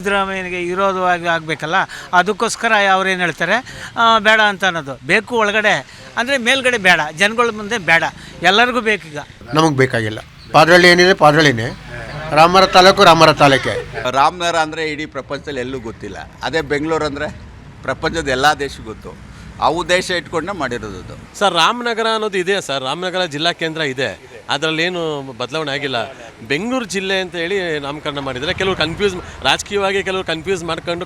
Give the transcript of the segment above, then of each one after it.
ಸಿದ್ದರಾಮಯ್ಯನಿಗೆ ವಿರೋಧವಾಗಿ ಆಗಬೇಕಲ್ಲ, ಅದಕ್ಕೋಸ್ಕರ ಅವ್ರೇನು ಹೇಳ್ತಾರೆ ಬೇಡ ಅಂತ ಅನ್ನೋದು. ಬೇಕು ಒಳಗಡೆ ಅಂದರೆ ಮೇಲ್ಗಡೆ ಬೇಡ, ಜನಗಳ ಮುಂದೆ ಬೇಡ, ಎಲ್ಲರಿಗೂ ಬೇಕೀಗ. ನಮಗೆ ಬೇಕಾಗಿಲ್ಲ. ಪಾದರಳ್ಳಿ ಏನಿದೆ ಪಾದರಳ್ಳಿನೇ, ರಾಮರ ತಾಲೂಕೆ. ರಾಮನಗರ ಅಂದರೆ ಇಡೀ ಪ್ರಪಂಚದಲ್ಲಿ ಎಲ್ಲೂ ಗೊತ್ತಿಲ್ಲ. ಅದೇ ಬೆಂಗಳೂರು ಅಂದರೆ ಪ್ರಪಂಚದ ಎಲ್ಲ ದೇಶಕ್ಕೂ ಗೊತ್ತು. ಆ ಉದ್ದೇಶ ಇಟ್ಕೊಂಡೆ ಮಾಡಿರೋದು ಸರ್. ರಾಮನಗರ ಅನ್ನೋದು ಇದೆ ಸರ್, ರಾಮನಗರ ಜಿಲ್ಲಾ ಕೇಂದ್ರ ಇದೆ, ಅದರಲ್ಲೇನು ಬದಲಾವಣೆ ಆಗಿಲ್ಲ. ಬೆಂಗಳೂರು ಜಿಲ್ಲೆ ಅಂತ ಹೇಳಿ ನಾಮಕರಣ ಮಾಡಿದರೆ ಕೆಲವರು ರಾಜಕೀಯವಾಗಿ ಕೆಲವರು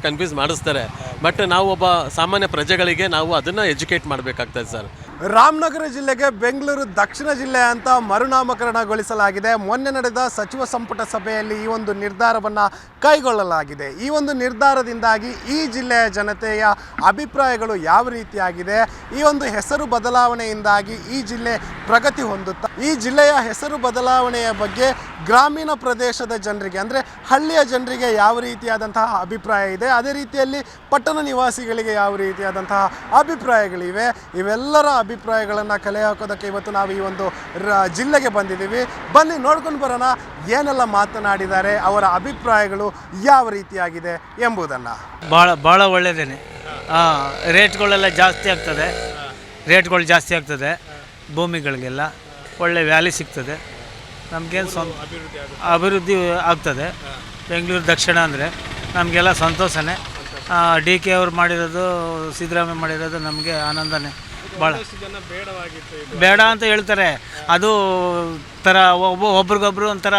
ಕನ್ಫ್ಯೂಸ್ ಮಾಡಿಸ್ತಾರೆ. ಬಟ್ ನಾವು ಒಬ್ಬ ಸಾಮಾನ್ಯ ಪ್ರಜೆಗಳಿಗೆ ನಾವು ಅದನ್ನು ಎಜುಕೇಟ್ ಮಾಡಬೇಕಾಗ್ತದೆ ಸರ್. ರಾಮನಗರ ಜಿಲ್ಲೆಗೆ ಬೆಂಗಳೂರು ದಕ್ಷಿಣ ಜಿಲ್ಲೆ ಅಂತ ಮರುನಾಮಕರಣಗೊಳಿಸಲಾಗಿದೆ. ಮೊನ್ನೆ ನಡೆದ ಸಚಿವ ಸಂಪುಟ ಸಭೆಯಲ್ಲಿ ಈ ಒಂದು ನಿರ್ಧಾರವನ್ನು ಕೈಗೊಳ್ಳಲಾಗಿದೆ. ಈ ಒಂದು ನಿರ್ಧಾರದಿಂದಾಗಿ ಈ ಜಿಲ್ಲೆಯ ಜನತೆಯ ಅಭಿಪ್ರಾಯಗಳು ಯಾವ ರೀತಿಯಾಗಿದೆ, ಈ ಒಂದು ಹೆಸರು ಬದಲಾವಣೆಯಿಂದಾಗಿ ಈ ಜಿಲ್ಲೆ ಪ್ರಗತಿ ಹೊಂದುತ್ತಾ, ಈ ಜಿಲ್ಲೆಯ ಹೆಸರು ಬದಲಾವಣೆಯ ಬಗ್ಗೆ ಗ್ರಾಮೀಣ ಪ್ರದೇಶದ ಜನರಿಗೆ ಅಂದರೆ ಹಳ್ಳಿಯ ಜನರಿಗೆ ಯಾವ ರೀತಿಯಾದಂತಹ ಅಭಿಪ್ರಾಯ ಇದೆ, ಅದೇ ರೀತಿಯಲ್ಲಿ ಪಟ್ಟಣ ನಿವಾಸಿಗಳಿಗೆ ಯಾವ ರೀತಿಯಾದಂತಹ ಅಭಿಪ್ರಾಯಗಳಿವೆ, ಇವೆಲ್ಲರ ಅಭಿಪ್ರಾಯಗಳನ್ನು ಕಲೆ ಹಾಕೋದಕ್ಕೆ ಇವತ್ತು ನಾವು ಈ ಒಂದು ಜಿಲ್ಲೆಗೆ ಬಂದಿದ್ದೀವಿ. ಬನ್ನಿ ನೋಡ್ಕೊಂಡು ಬರೋಣ ಏನೆಲ್ಲ ಮಾತನಾಡಿದ್ದಾರೆ, ಅವರ ಅಭಿಪ್ರಾಯಗಳು ಯಾವ ರೀತಿಯಾಗಿದೆ ಎಂಬುದನ್ನು. ಭಾಳ ಒಳ್ಳೆಯದೇನೆ. ರೇಟ್ಗಳೆಲ್ಲ ಜಾಸ್ತಿ ಆಗ್ತದೆ, ಭೂಮಿಗಳಿಗೆಲ್ಲ ಒಳ್ಳೆ ವ್ಯಾಲ್ಯೂ ಸಿಗ್ತದೆ, ನಮಗೇನು ಅಭಿವೃದ್ಧಿ ಆಗ್ತದೆ. ಬೆಂಗಳೂರು ದಕ್ಷಿಣ ಅಂದರೆ ನಮಗೆಲ್ಲ ಸಂತೋಷನೇ. DK ಅವ್ರು ಮಾಡಿರೋದು, ಸಿದ್ದರಾಮಯ್ಯ ಮಾಡಿರೋದು ನಮಗೆ ಆನಂದನೇ. ಭಾಳ ಬೇಡ ಅಂತ ಹೇಳ್ತಾರೆ. ಅದು ಥರ ಒಬ್ರಿಗೊಬ್ರು ಒಂಥರ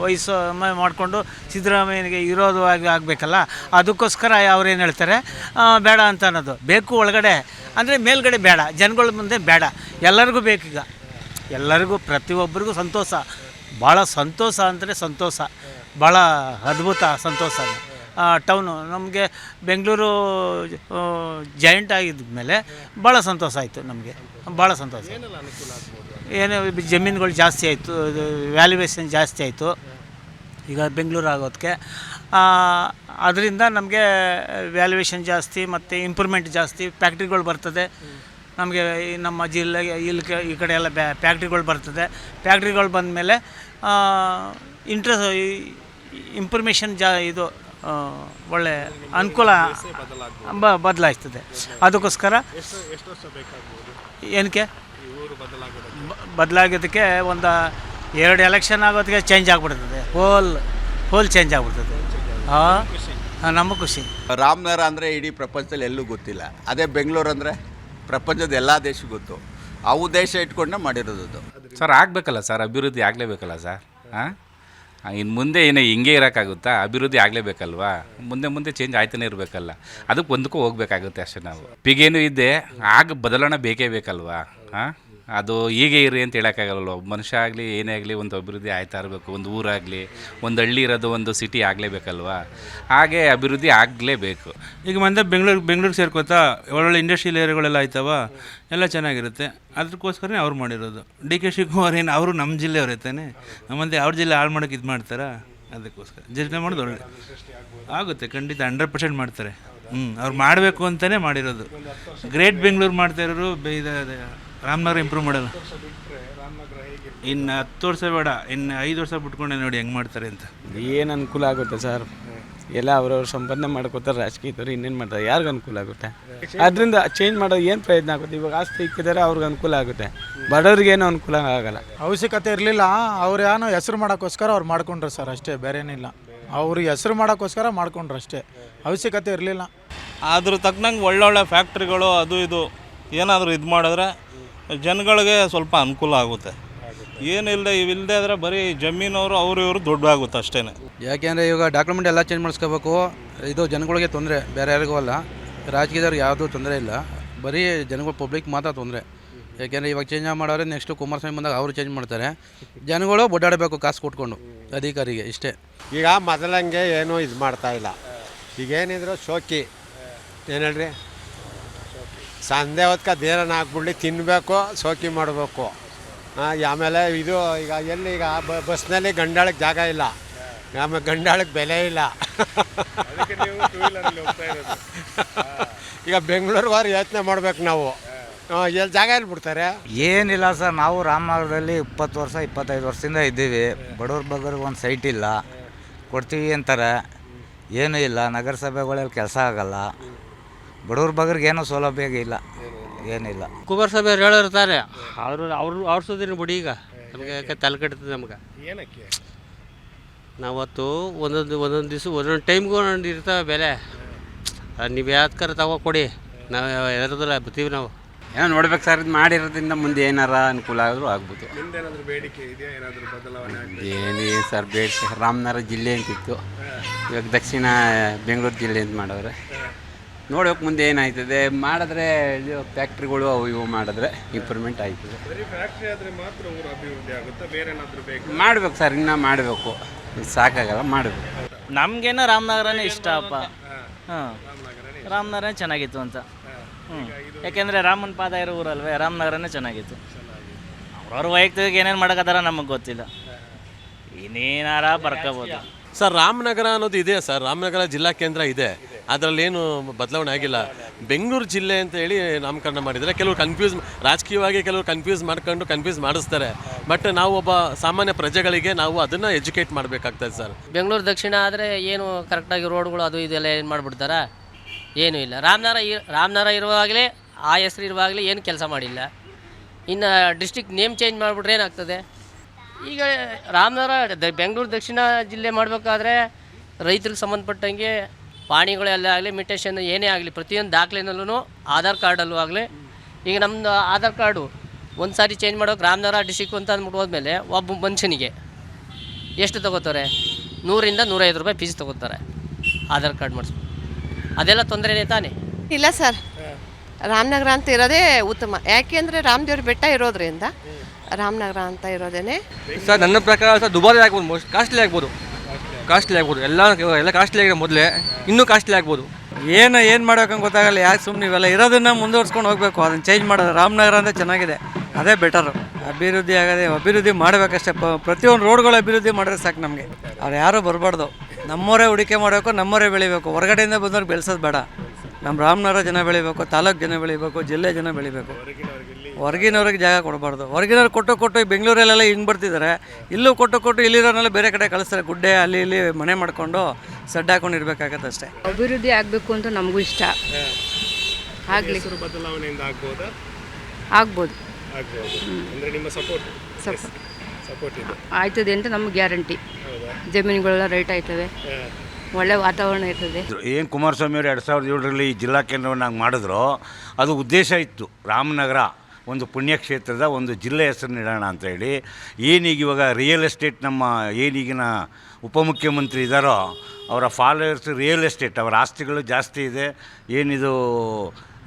ವಯಸ್ಸು ಮಾಡಿಕೊಂಡು ಸಿದ್ದರಾಮಯ್ಯನಿಗೆ ವಿರೋಧವಾಗಿ ಆಗಬೇಕಲ್ಲ, ಅದಕ್ಕೋಸ್ಕರ ಅವ್ರೇನು ಹೇಳ್ತಾರೆ ಬೇಡ ಅಂತ ಅನ್ನೋದು. ಬೇಕು ಒಳಗಡೆ ಅಂದರೆ ಮೇಲ್ಗಡೆ ಬೇಡ, ಜನಗಳ ಮುಂದೆ ಬೇಡ, ಎಲ್ಲರಿಗೂ ಬೇಕೀಗ. ಎಲ್ಲರಿಗೂ ಪ್ರತಿಯೊಬ್ಬರಿಗೂ ಸಂತೋಷ, ಭಾಳ ಸಂತೋಷ ಅಂದರೆ ಸಂತೋಷ, ಭಾಳ ಅದ್ಭುತ ಸಂತೋಷ. ಟೌನು ನಮಗೆ ಬೆಂಗಳೂರು ಜಾಯಿಂಟ್ ಆಗಿದ್ಮೇಲೆ ಭಾಳ ಸಂತೋಷ ಆಯಿತು. ನಮಗೆ ಭಾಳ ಸಂತೋಷ. ಏನು ಜಮೀನುಗಳು ಜಾಸ್ತಿ ಆಯಿತು, ವ್ಯಾಲ್ಯುವೇಷನ್ ಜಾಸ್ತಿ ಆಯಿತು ಈಗ ಬೆಂಗಳೂರು ಆಗೋದಕ್ಕೆ. ಅದರಿಂದ ನಮಗೆ ವ್ಯಾಲ್ಯುವೇಷನ್ ಜಾಸ್ತಿ ಮತ್ತು ಇಂಪ್ರೂವ್ಮೆಂಟ್ ಜಾಸ್ತಿ, ಫ್ಯಾಕ್ಟ್ರಿಗಳು ಬರ್ತದೆ ನಮಗೆ. ನಮ್ಮ ಜಿಲ್ಲೆಗೆ ಈ ಕಡೆ ಎಲ್ಲ ಫ್ಯಾಕ್ಟ್ರಿಗಳು ಬರ್ತದೆ. ಫ್ಯಾಕ್ಟ್ರಿಗಳು ಬಂದಮೇಲೆ ಇಂಪ್ರೂಮೇಷನ್ ಇದು ಒಳ್ಳೆ ಅನುಕೂಲ ಬದಲಾಯಿಸ್ತದೆ. ಅದಕ್ಕೋಸ್ಕರ ಏನಕ್ಕೆ ಬದಲಾಗೋದಕ್ಕೆ ಒಂದು 2 ಎಲೆಕ್ಷನ್ ಆಗೋದಕ್ಕೆ ಚೇಂಜ್ ಆಗಿಬಿಡ್ತದೆ, ಹೋಲ್ ಚೇಂಜ್ ಆಗಿಬಿಡ್ತದೆ. ನಮಗೆ ಖುಷಿ. ರಾಮನಗರ ಅಂದರೆ ಇಡೀ ಪ್ರಪಂಚದಲ್ಲಿ ಎಲ್ಲೂ ಗೊತ್ತಿಲ್ಲ. ಅದೇ ಬೆಂಗಳೂರು ಅಂದರೆ ಪ್ರಪಂಚದ ಎಲ್ಲ ದೇಶಕ್ಕೂ ಗೊತ್ತು. ಆ ಉದ್ದೇಶ ಇಟ್ಕೊಂಡೆ ಮಾಡಿರೋದು ಸರ್. ಆಗಬೇಕಲ್ಲ ಸರ್, ಅಭಿವೃದ್ಧಿ ಆಗಲೇಬೇಕಲ್ಲ ಸರ್. ಇನ್ನು ಮುಂದೆ ಏನೋ ಹಿಂಗೆ ಇರೋಕ್ಕಾಗುತ್ತಾ? ಅಭಿವೃದ್ಧಿ ಆಗಲೇಬೇಕಲ್ವಾ? ಮುಂದೆ ಚೇಂಜ್ ಆಯ್ತಾನೆ ಇರಬೇಕಲ್ಲ, ಅದಕ್ಕೆ ಒಂದಕ್ಕೂ ಹೋಗ್ಬೇಕಾಗುತ್ತೆ ಅಷ್ಟೇ. ನಾವು ಈಗೇನು ಇದ್ದೆ ಬದಲಾವಣೆ ಬೇಕಲ್ವಾ? ಅದು ಹೀಗೆ ಇರಿ ಅಂತ ಹೇಳೋಕ್ಕಾಗಲ್ಲ. ಒಬ್ಬ ಮನುಷ್ಯ ಆಗಲಿ ಏನೇ ಆಗಲಿ ಒಂದು ಅಭಿವೃದ್ಧಿ ಆಯ್ತಾ ಇರಬೇಕು. ಒಂದು ಊರಾಗಲಿ, ಒಂದು ಹಳ್ಳಿ ಇರೋದು, ಒಂದು ಸಿಟಿ ಆಗಲೇಬೇಕಲ್ವಾ? ಹಾಗೆ ಅಭಿವೃದ್ಧಿ ಆಗಲೇಬೇಕು. ಈಗ ಮಂದೆ ಬೆಂಗಳೂರಿಗೆ ಸೇರ್ಕೋತಾ ಒಳ್ಳೊಳ್ಳೆ ಇಂಡಸ್ಟ್ರಿಯಲ್ ಏರಿಯಾಗಳೆಲ್ಲ ಆಯ್ತವ, ಎಲ್ಲ ಚೆನ್ನಾಗಿರುತ್ತೆ. ಅದಕ್ಕೋಸ್ಕರನೇ ಅವ್ರು ಮಾಡಿರೋದು. DK ಶಿವಕುಮಾರ್ ಏನು ಅವರು ನಮ್ಮ ಜಿಲ್ಲೆಯವ್ರು ಇರ್ತಾನೆ, ನಮ್ಮಂತೆ ಅವ್ರ ಜಿಲ್ಲೆ ಹಾಳು ಮಾಡೋಕ್ಕೆ ಇದು ಮಾಡ್ತಾರಾ? ಅದಕ್ಕೋಸ್ಕರ ಯೋಚನೆ ಮಾಡೋದು ಒಳ್ಳೆ ಆಗುತ್ತೆ. ಖಂಡಿತ 100% ಮಾಡ್ತಾರೆ. ಅವ್ರು ಮಾಡಬೇಕು ಅಂತಲೇ ಮಾಡಿರೋದು. ಗ್ರೇಟ್ ಬೆಂಗಳೂರು ಮಾಡ್ತಾ ಇರೋರು ರಾಮನಗರ ಇಂಪ್ರೂವ್ ಮಾಡಲ್ಲ. ಇನ್ನು 10 ವರ್ಷ ಬೇಡ, ಇನ್ನು 5 ವರ್ಷ ಬಿಟ್ಕೊಂಡೆ ನೋಡಿ ಹೆಂಗೆ ಮಾಡ್ತಾರೆ ಅಂತ. ಏನು ಅನುಕೂಲ ಆಗುತ್ತೆ ಸರ್? ಎಲ್ಲ ಅವ್ರವ್ರ ಸಂಪಾದನೆ ಮಾಡ್ಕೋತಾರೆ ರಾಜಕೀಯದವ್ರು, ಇನ್ನೇನು ಮಾಡ್ತಾರೆ? ಯಾರಿಗೂ ಅನುಕೂಲ ಆಗುತ್ತೆ? ಅದರಿಂದ ಚೇಂಜ್ ಮಾಡೋದು ಏನು ಪ್ರಯತ್ನ ಆಗುತ್ತೆ? ಇವಾಗ ಆಸ್ತಿ ಇಕ್ಕಿದ್ದಾರೆ, ಅವ್ರಿಗೆ ಅನುಕೂಲ ಆಗುತ್ತೆ, ಬಡವ್ರಿಗೇನು ಅನುಕೂಲ ಆಗಲ್ಲ. ಅವಶ್ಯಕತೆ ಇರಲಿಲ್ಲ. ಅವ್ರು ಏನೋ ಹೆಸರು ಮಾಡೋಕ್ಕೋಸ್ಕರ ಅವ್ರು ಮಾಡ್ಕೊಂಡ್ರು ಸರ್, ಅಷ್ಟೇ, ಬೇರೇನಿಲ್ಲ. ಅವರು ಹೆಸರು ಮಾಡೋಕ್ಕೋಸ್ಕರ ಮಾಡ್ಕೊಂಡ್ರು ಅಷ್ಟೇ, ಅವಶ್ಯಕತೆ ಇರಲಿಲ್ಲ. ಅದ್ರ ತಕ್ಕನಂಗೆ ಒಳ್ಳೊಳ್ಳೆ ಫ್ಯಾಕ್ಟ್ರಿಗಳು ಅದು ಇದು ಏನಾದರೂ ಇದು ಮಾಡಿದ್ರೆ ಜನಗಳಿಗೆ ಸ್ವಲ್ಪ ಅನುಕೂಲ ಆಗುತ್ತೆ. ಇವಿಲ್ಲದೆ ಆದರೆ ಬರೀ ಜಮೀನವರು ಇವರು ದುಡ್ಡಾಗುತ್ತೆ ಅಷ್ಟೇ. ಯಾಕೆಂದರೆ ಇವಾಗ ಡಾಕ್ಯುಮೆಂಟ್ ಎಲ್ಲ ಚೇಂಜ್ ಮಾಡಿಸ್ಕೋಬೇಕು. ಇದು ಜನಗಳಿಗೆ ತೊಂದರೆ, ಬೇರೆ ಯಾರಿಗೂ ಅಲ್ಲ. ರಾಜಕೀಯದವ್ರಿಗೆ ಯಾವುದೂ ತೊಂದರೆ ಇಲ್ಲ, ಬರೀ ಜನಗಳು ಪಬ್ಲಿಕ್ ಮಾತ್ರ ತೊಂದರೆ. ಯಾಕೆಂದರೆ ಇವಾಗ ಚೇಂಜ್ ಮಾಡೋರೆ ನೆಕ್ಸ್ಟು ಕುಮಾರಸ್ವಾಮಿ ಬಂದಾಗ ಅವರು ಚೇಂಜ್ ಮಾಡ್ತಾರೆ. ಜನಗಳು ಓಡಾಡಬೇಕು ಕಾಸು ಕೊಟ್ಕೊಂಡು ಅಧಿಕಾರಿಗೆ, ಇಷ್ಟೇ. ಈಗ ಮೊದಲಂಗೆ ಏನೂ ಇದು ಮಾಡ್ತಾಯಿಲ್ಲ. ಈಗೇನಿದ್ರು ಶೋಕಿ ಏನು ಹೇಳ್ರಿ, ಸಂಧೆ ಹೊತ್ಕ ದೇರನ ಹಾಕ್ಬಿಡ್ಲಿ ತಿನ್ನಬೇಕು, ಶೋಕಿ ಮಾಡಬೇಕು. ಆಮೇಲೆ ಇದು ಈಗ ಬಸ್ನಲ್ಲಿ ಗಂಡಾಳಕ್ಕೆ ಜಾಗ ಇಲ್ಲ, ಆಮೇಲೆ ಗಂಡಾಳಕ್ಕೆ ಬೆಲೆ ಇಲ್ಲ. ಈಗ ಬೆಂಗಳೂರಿಗೆ ಹೋದ್ರೆ ಯೋಚನೆ ಮಾಡ್ಬೇಕು ನಾವು, ಎಲ್ಲಿ ಜಾಗ ಎಲ್ಲಿ ಬಿಡ್ತಾರೆ? ಏನಿಲ್ಲ ಸರ್, ನಾವು ರಾಮನಗರದಲ್ಲಿ 20 ವರ್ಷ 25 ವರ್ಷದಿಂದ ಇದ್ದೀವಿ. ಬಡವ್ರ ಬಗ್ಗೆ ಒಂದು ಸೈಟ್ ಇಲ್ಲ, ಕೊಡ್ತೀವಿ ಅಂತಾರೆ. ಏನೂ ಇಲ್ಲ, ನಗರಸಭೆಗಳಲ್ಲಿ ಕೆಲಸ ಆಗಲ್ಲ, ಬಡವ್ರ ಬಗ್ಗರಿಗೆ ಏನೂ ಸೌಲಭ್ಯ ಇಲ್ಲ, ಏನಿಲ್ಲ. ಕುಮಾರಸ್ವಾಮಿ ಹೇಳಿರ್ತಾರೆ ಅವ್ರ ಸುದ್ದಿನ ಬಿಡಿ. ಈಗ ನಮಗೆ ತಲೆ ಕೆಡ್ತದೆ ನಮ್ಗೆ. ಏನಕ್ಕೆ? ನಾವತ್ತು ಒಂದೊಂದು ದಿವಸ ಒಂದೊಂದು ಟೈಮ್ಗೂ ಒಂದೊಂದು ಇರ್ತವೆ ಬೆಲೆ. ನೀವು ಯಾವ್ದು ತಗೋ ಕೊಡಿ, ನಾವು ಯಾರದಲ್ಲ ಬರ್ತೀವಿ ನಾವು. ಏನೋ ನೋಡ್ಬೇಕು ಸರ್, ಇದು ಮಾಡಿರೋದ್ರಿಂದ ಮುಂದೆ ಏನಾರ ಅನುಕೂಲ ಆದರೂ ಆಗ್ಬೋದು. ನಿಮ್ದೇನಾದರೂ ಬೇಡಿಕೆ ಇದೆಯಾ, ಏನಾದರೂ ಬದಲಾವಣೆ ಆಗಲಿ? ಏನಿದೆ ಸರ್ ಬೇಡಿಕೆ, ರಾಮನಗರ ಜಿಲ್ಲೆ ಅಂತಿತ್ತು, ಇವಾಗ ದಕ್ಷಿಣ ಬೆಂಗಳೂರು ಜಿಲ್ಲೆ ಅಂತ ಮಾಡವ್ರೆ. ನೋಡ್ಬೇಕು ಮುಂದೆ ಏನಾಯ್ತದೆ. ಮಾಡಿದ್ರೆ ಇದು ಫ್ಯಾಕ್ಟ್ರಿಗಳು ಅವು ಇವು ಮಾಡಿದ್ರೆ ಇಂಪ್ರೂವ್ಮೆಂಟ್ ಆಯ್ತದೆ. ಫ್ಯಾಕ್ಟ್ರಿ ಆದರೆ ಮಾತ್ರ ಊರು ಅಭಿವೃದ್ಧಿ ಆಗುತ್ತೆ, ಬೇರೆ ಏನಾದರೂ ಬೇಕು? ಮಾಡಬೇಕು ಸರ್, ಇನ್ನೂ ಮಾಡಬೇಕು, ಸಾಕಾಗಲ್ಲ, ಮಾಡಬೇಕು. ನಮಗೇನೋ ರಾಮನಗರನೇ ಇಷ್ಟಪ್ಪ. ಹಾಂ, ರಾಮನಗರನೇ ಚೆನ್ನಾಗಿತ್ತು ಅಂತ. ಯಾಕೆಂದರೆ ರಾಮನ ಪಾದ ಇರೋ ಊರಲ್ವೇ, ರಾಮನಗರನೇ ಚೆನ್ನಾಗಿತ್ತು. ಅವ್ರವ್ರ ವೈಯಕ್ತಿಕ ಏನೇನು ಮಾಡೋಕತ್ತಾರ ನಮಗೆ ಗೊತ್ತಿಲ್ಲ, ಇನ್ನೇನಾರ ಬರ್ಕೋಬೋದು. ಸರ್ ರಾಮನಗರ ಅನ್ನೋದು ಇದೆ ಸರ್, ರಾಮನಗರ ಜಿಲ್ಲಾ ಕೇಂದ್ರ ಇದೆ, ಅದರಲ್ಲೇನು ಬದಲಾವಣೆ ಆಗಿಲ್ಲ. ಬೆಂಗಳೂರು ಜಿಲ್ಲೆ ಅಂತ ಹೇಳಿ ನಾಮಕರಣ ಮಾಡಿದರೆ ಕೆಲವರು ರಾಜಕೀಯವಾಗಿ ಕೆಲವರು ಕನ್ಫ್ಯೂಸ್ ಮಾಡಿಸ್ತಾರೆ. ಬಟ್ ನಾವು ಒಬ್ಬ ಸಾಮಾನ್ಯ ಪ್ರಜೆಗಳಿಗೆ ನಾವು ಅದನ್ನು ಎಜುಕೇಟ್ ಮಾಡಬೇಕಾಗ್ತದೆ ಸರ್. ಬೆಂಗಳೂರು ದಕ್ಷಿಣ ಆದರೆ ಏನು ಕರೆಕ್ಟಾಗಿ ರೋಡ್ಗಳು ಅದು ಇದೆಲ್ಲ ಏನು ಮಾಡಿಬಿಡ್ತಾರ, ಏನೂ ಇಲ್ಲ. ರಾಮನಗರ ಇರುವಾಗಲೇ ಆ ಹೆಸ್ರು ಇರುವಾಗಲೇ ಏನು ಕೆಲಸ ಮಾಡಿಲ್ಲ. ಇನ್ನು ಡಿಸ್ಟಿಕ್ ನೇಮ್ ಚೇಂಜ್ ಮಾಡಿಬಿಟ್ರೆ ಏನಾಗ್ತದೆ? ಈಗ ರಾಮನಗರ ಬೆಂಗಳೂರು ದಕ್ಷಿಣ ಜಿಲ್ಲೆ ಮಾಡಬೇಕಾದ್ರೆ ರೈತರಿಗೆ ಸಂಬಂಧಪಟ್ಟಂಗೆ ಪಾಣಿಗಳೆಲ್ಲ ಆಗಲಿ, ಮಿಟೇಷನ್ ಏನೇ ಆಗಲಿ, ಪ್ರತಿಯೊಂದು ದಾಖಲೆನಲ್ಲೂ ಆಧಾರ್ ಕಾರ್ಡಲ್ಲೂ ಆಗಲಿ. ಈಗ ನಮ್ಮದು ಆಧಾರ್ ಕಾರ್ಡು ಒಂದು ಸಾರಿ ಚೇಂಜ್ ಮಾಡೋಕೆ ರಾಮನಗರ ಡಿಸ್ಟಿಕ್ ಅಂತ ಅಂದ್ಬಿಟ್ಟು ಹೋದ್ಮೇಲೆ ಒಬ್ಬ ಮನುಷ್ಯನಿಗೆ ಎಷ್ಟು ತೊಗೋತಾರೆ? 100 ರಿಂದ 150 ರೂಪಾಯಿ ಫೀಸ್ ತೊಗೋತಾರೆ ಆಧಾರ್ ಕಾರ್ಡ್ ಮಾಡಿಸ್ಬೇಕು. ಅದೆಲ್ಲ ತೊಂದರೆನೇ ತಾನೇ? ಇಲ್ಲ ಸರ್, ರಾಮನಗರ ಅಂತ ಇರೋದೇ ಉತ್ತಮ. ಯಾಕೆಂದರೆ ರಾಮದೇವ್ರ ಬೆಟ್ಟ ಇರೋದ್ರಿಂದ ರಾಮನಗರ ಅಂತ ಇರೋದೇ ಸರ್ ನನ್ನ ಪ್ರಕಾರ ಸರ್ ದುಬಾರಿ ಆಗ್ಬೋದು, ಮೋಸ್ಟ್ ಕಾಸ್ಟ್ಲಿ ಆಗ್ಬೋದು ಎಲ್ಲ ಕಾಸ್ಟ್ಲಿ ಆಗಿದೆ ಮೊದಲೇ, ಇನ್ನೂ ಕಾಸ್ಟ್ಲಿ ಆಗ್ಬೋದು. ಏನು ಮಾಡೋಕಂಗೆ ಗೊತ್ತಾಗಲ್ಲ. ಯಾಕೆ ಸುಮ್ಮನೆ ಇವೆಲ್ಲ ಇರೋದನ್ನು ಮುಂದುವರ್ಸ್ಕೊಂಡು ಹೋಗಬೇಕು, ಅದನ್ನು ಚೇಂಜ್ ಮಾಡೋದು. ರಾಮನಗರ ಅಂದರೆ ಚೆನ್ನಾಗಿದೆ, ಅದೇ ಬೆಟರು. ಅಭಿವೃದ್ಧಿ ಮಾಡಬೇಕಷ್ಟೇ. ಪ್ರತಿಯೊಂದು ರೋಡ್ಗಳು ಅಭಿವೃದ್ಧಿ ಮಾಡಿದ್ರೆ ಸಾಕು ನಮಗೆ. ಅವ್ರು ಯಾರೂ ಬರಬಾರ್ದು, ನಮ್ಮವರೇ ಹೂಡಿಕೆ ಮಾಡಬೇಕು, ನಮ್ಮವರೇ ಬೆಳಿಬೇಕು. ಹೊರಗಡೆಯಿಂದ ಬಂದವ್ರಿಗೆ ಬೆಳೆಸೋದು ಬೇಡ. ನಮ್ಮ ರಾಮನಗರ ಜನ ಬೆಳಿಬೇಕು, ತಾಲೂಕು ಜನ ಬೆಳಿಬೇಕು, ಜಿಲ್ಲೆ ಜನ ಬೆಳಿಬೇಕು. ಹೊರಗಿನವ್ರಿಗೆ ಜಾಗ ಕೊಡಬಾರ್ದು. ಹೊರಗಿನವ್ರು ಕೊಟ್ಟು ಈ ಬೆಂಗಳೂರಲ್ಲೆಲ್ಲ ಹಿಂಗೆ ಬರ್ತಿದ್ದಾರೆ, ಇಲ್ಲೂ ಕೊಟ್ಟು ಇಲ್ಲಿರೋನೆಲ್ಲ ಬೇರೆ ಕಡೆ ಕಳಿಸ್ತಾರೆ. ಗುಡ್ಡೆ ಅಲ್ಲಿ ಇಲ್ಲಿ ಮನೆ ಮಾಡ್ಕೊಂಡು ಸಡ್ಡು ಹಾಕೊಂಡು ಇರಬೇಕಾಗತ್ತೆ ಅಷ್ಟೇ. ಅಭಿವೃದ್ಧಿ ಆಗಬೇಕು ಅಂತ ನಮಗೂ ಇಷ್ಟ. ಆಗಲಿ, ಬದಲಾವಣೆಯಿಂದ ಆಗ್ಬೋದಾ? ಆಗ್ಬೋದು. ಅಂದರೆ ನಿಮ್ಮ ಸಪೋರ್ಟ್ ಇದೆ, ಆಯ್ತದೆ ಅಂತ ನಮ್ಗೆ ಗ್ಯಾರಂಟಿ. ಜಮೀನುಗಳೆಲ್ಲ ರೇಟ್ ಆಯ್ತವೆ, ಒಳ್ಳೆ ವಾತಾವರಣ ಇರ್ತದೆ. ಏನು ಕುಮಾರಸ್ವಾಮಿ ಅವರು 2007ರಲ್ಲಿ ಈ ಜಿಲ್ಲಾ ಕೇಂದ್ರವನ್ನು ಮಾಡಿದ್ರು, ಅದು ಉದ್ದೇಶ ಇತ್ತು. ರಾಮನಗರ ಒಂದು ಪುಣ್ಯಕ್ಷೇತ್ರದ ಒಂದು ಜಿಲ್ಲೆ ಹೆಸರು ಇಡೋಣ ಅಂತೇಳಿ. ಏನೀಗ ಇವಾಗ ರಿಯಲ್ ಎಸ್ಟೇಟ್ ನಮ್ಮ ಏನೀಗಿನ ಉಪಮುಖ್ಯಮಂತ್ರಿ ಇದ್ದಾರೋ ಅವರ ಫಾಲೋವರ್ಸ್ ರಿಯಲ್ ಎಸ್ಟೇಟ್, ಅವರ ಆಸ್ತಿಗಳು ಜಾಸ್ತಿ ಇದೆ. ಏನಿದು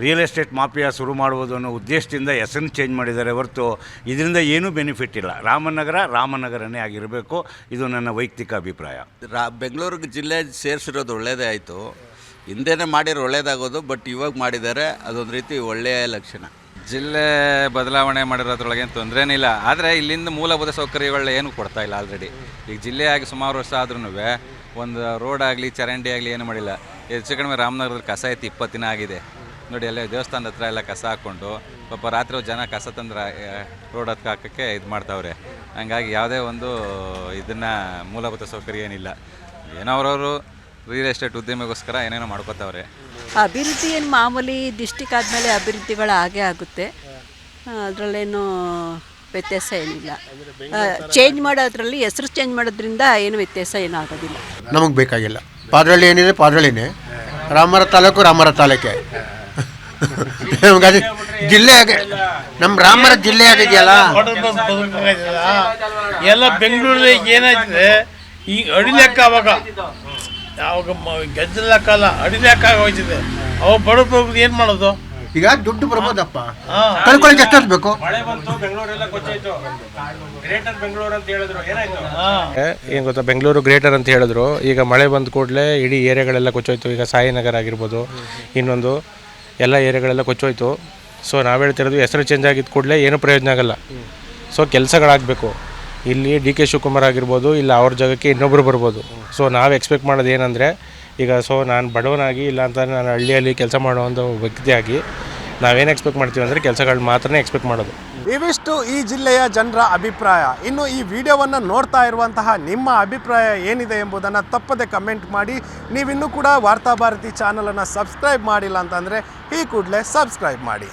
ರಿಯಲ್ ಎಸ್ಟೇಟ್ ಮಾಫಿಯಾ ಶುರು ಮಾಡ್ಬೋದು ಅನ್ನೋ ಉದ್ದೇಶದಿಂದ ಹೆಸರನ್ನು ಚೇಂಜ್ ಮಾಡಿದ್ದಾರೆ ಹೊರತು ಇದರಿಂದ ಏನೂ ಬೆನಿಫಿಟ್ ಇಲ್ಲ. ರಾಮನಗರನೇ ಆಗಿರಬೇಕು, ಇದು ನನ್ನ ವೈಯಕ್ತಿಕ ಅಭಿಪ್ರಾಯ. ಬೆಂಗಳೂರು ಜಿಲ್ಲೆ ಸೇರಿಸಿರೋದು ಒಳ್ಳೆಯದೇ ಆಯಿತು. ಹಿಂದೆನೇ ಮಾಡಿರೋ ಒಳ್ಳೇದಾಗೋದು, ಬಟ್ ಇವಾಗ ಮಾಡಿದ್ದಾರೆ, ಅದೊಂದು ರೀತಿ ಒಳ್ಳೆಯ ಲಕ್ಷಣ. ಜಿಲ್ಲೆ ಬದಲಾವಣೆ ಮಾಡಿರೋದ್ರೊಳಗೇನು ತೊಂದರೆನೇ ಇಲ್ಲ. ಆದರೆ ಇಲ್ಲಿಂದ ಮೂಲಭೂತ ಸೌಕರ್ಯಗಳನ್ನ ಏನೂ ಕೊಡ್ತಾ ಇಲ್ಲ. ಆಲ್ರೆಡಿ ಈಗ ಜಿಲ್ಲೆಯಾಗಿ ಸುಮಾರು ವರ್ಷ ಆದ್ರೂ ಒಂದು ರೋಡ್ ಆಗಲಿ ಚರಂಡಿ ಆಗಲಿ ಏನೂ ಮಾಡಿಲ್ಲ. ಹೆಚ್ಚು ಕಡಿಮೆ ರಾಮನಗರದಲ್ಲಿ ಕಸ ಐತಿ 20 ದಿನ ಆಗಿದೆ ನೋಡಿ. ಅಲ್ಲೇ ದೇವಸ್ಥಾನದ ಹತ್ರ ಎಲ್ಲ ಕಸ ಹಾಕ್ಕೊಂಡು ಪಾಪ ರಾತ್ರಿ ಜನ ಕಸ ತಂದ್ರೆ ರೋಡ್ ಹತ್ರ ಹಾಕೋಕ್ಕೆ ಇದು ಮಾಡ್ತಾವ್ರೆ. ಹಂಗಾಗಿ ಯಾವುದೇ ಒಂದು ಇದನ್ನು ಮೂಲಭೂತ ಸೌಕರ್ಯ ಏನಿಲ್ಲ. ಏನೋ ಅವರವರು ರಿಯಲ್ ಎಸ್ಟೇಟ್ ಉದ್ಯಮಿಗೋಸ್ಕರ ಏನೇನೋ ಮಾಡ್ಕೋತಾವ್ರೆ. ಅಭಿವೃದ್ಧಿ ಏನು ಮಾಮೂಲಿ ಡಿಸ್ಟಿಕ್ ಆದಮೇಲೆ ಅಭಿವೃದ್ಧಿಗಳು ಆಗೇ ಆಗುತ್ತೆ, ಅದರಲ್ಲೇನು ವ್ಯತ್ಯಾಸ ಏನಿಲ್ಲ. ಚೇಂಜ್ ಮಾಡೋದ್ರಲ್ಲಿ ಹೆಸರು ಚೇಂಜ್ ಮಾಡೋದ್ರಿಂದ ಏನು ವ್ಯತ್ಯಾಸ ಏನೂ ಆಗೋದಿಲ್ಲ. ನಮಗೆ ಬೇಕಾಗಿಲ್ಲ. ಪಾದ್ರಳ್ಳಿ ಏನಿದೆ ಪಾದ್ರಳ್ಳಿನೇ, ರಾಮರ ತಾಲೂಕೆ ನಮ್ಗೆ ಜಿಲ್ಲೆ ನಮ್ಮ ರಾಮರ ಜಿಲ್ಲೆ ಆಗಿದೆಯಲ್ಲ. ಎಲ್ಲ ಬೆಂಗಳೂರಲ್ಲಿ ಏನಾಯ್ತದೆ ಈಗ ಅಡಿಲೆಕ್ಕ ಅವಾಗ ಗೆಜ್ಜೆ ಲೆಕ್ಕ ಅಲ್ಲ, ಅಡಿಲೆಕ್ಕ ಆಗೋಯ್ತದೆ. ಅವಾಗ ಬಡವರು ಏನು ಮಾಡೋದು? ಈಗ ದುಡ್ಡು ಬರ್ಬೋದಪ್ಪ, ಕಳ್ಕೊಳ್ಳೋಕೆ ಎಷ್ಟೊತ್ತು ಬೇಕು? ಏನು ಗೊತ್ತಾ, ಬೆಂಗಳೂರು ಗ್ರೇಟರ್ ಅಂತ ಹೇಳಿದ್ರು. ಈಗ ಮಳೆ ಬಂದ ಕೂಡಲೇ ಇಡೀ ಏರಿಯಾಗಳೆಲ್ಲ ಕೊಚ್ಚೋಯ್ತು. ಈಗ ಸಾಯಿನಗರ ಆಗಿರ್ಬೋದು, ಇನ್ನೊಂದು ಎಲ್ಲ ಏರಿಯಾಗಳೆಲ್ಲ ಕೊಚ್ಚೋಯ್ತು. ಸೊ ನಾವು ಹೇಳ್ತಿರೋದು ಹೆಸರು ಚೇಂಜ್ ಆಗಿದ್ದ ಕೂಡಲೇ ಏನೂ ಪ್ರಯೋಜನ ಆಗಲ್ಲ. ಸೊ ಕೆಲಸಗಳಾಗಬೇಕು. ಇಲ್ಲಿ DK ಶಿವಕುಮಾರ್ ಆಗಿರ್ಬೋದು, ಇಲ್ಲ ಅವ್ರ ಜಾಗಕ್ಕೆ ಇನ್ನೊಬ್ಬರು ಬರ್ಬೋದು. ಸೊ ನಾವು ಎಕ್ಸ್ಪೆಕ್ಟ್ ಮಾಡೋದು ಏನಂದರೆ, ಈಗ ನಾನು ಬಡವನಾಗಿ ಇಲ್ಲ ಅಂತ ನಾನು ಹಳ್ಳಿಯಲ್ಲಿ ಕೆಲಸ ಮಾಡೋ ಒಂದು ವ್ಯಕ್ತಿಯಾಗಿ ನಾವೇನು ಎಕ್ಸ್ಪೆಕ್ಟ್ ಮಾಡ್ತೀವಿ ಅಂದರೆ ಕೆಲಸಗಳು ಮಾತ್ರನೇ ಎಕ್ಸ್ಪೆಕ್ಟ್ ಮಾಡೋದು. ಇವಿಷ್ಟು ಈ ಜಿಲ್ಲೆಯ ಜನರ ಅಭಿಪ್ರಾಯ. ಇನ್ನು ಈ ವಿಡಿಯೋವನ್ನು ನೋಡ್ತಾ ಇರುವಂತಹ ನಿಮ್ಮ ಅಭಿಪ್ರಾಯ ಏನಿದೆ ಎಂಬುದನ್ನು ತಪ್ಪದೆ ಕಮೆಂಟ್ ಮಾಡಿ. ನೀವಿನ್ನೂ ಕೂಡ ವಾರ್ತಾಭಾರತಿ ಚಾನಲನ್ನು ಸಬ್ಸ್ಕ್ರೈಬ್ ಮಾಡಿಲ್ಲ ಅಂತಂದರೆ ಈ ಕೂಡಲೇ ಸಬ್ಸ್ಕ್ರೈಬ್ ಮಾಡಿ.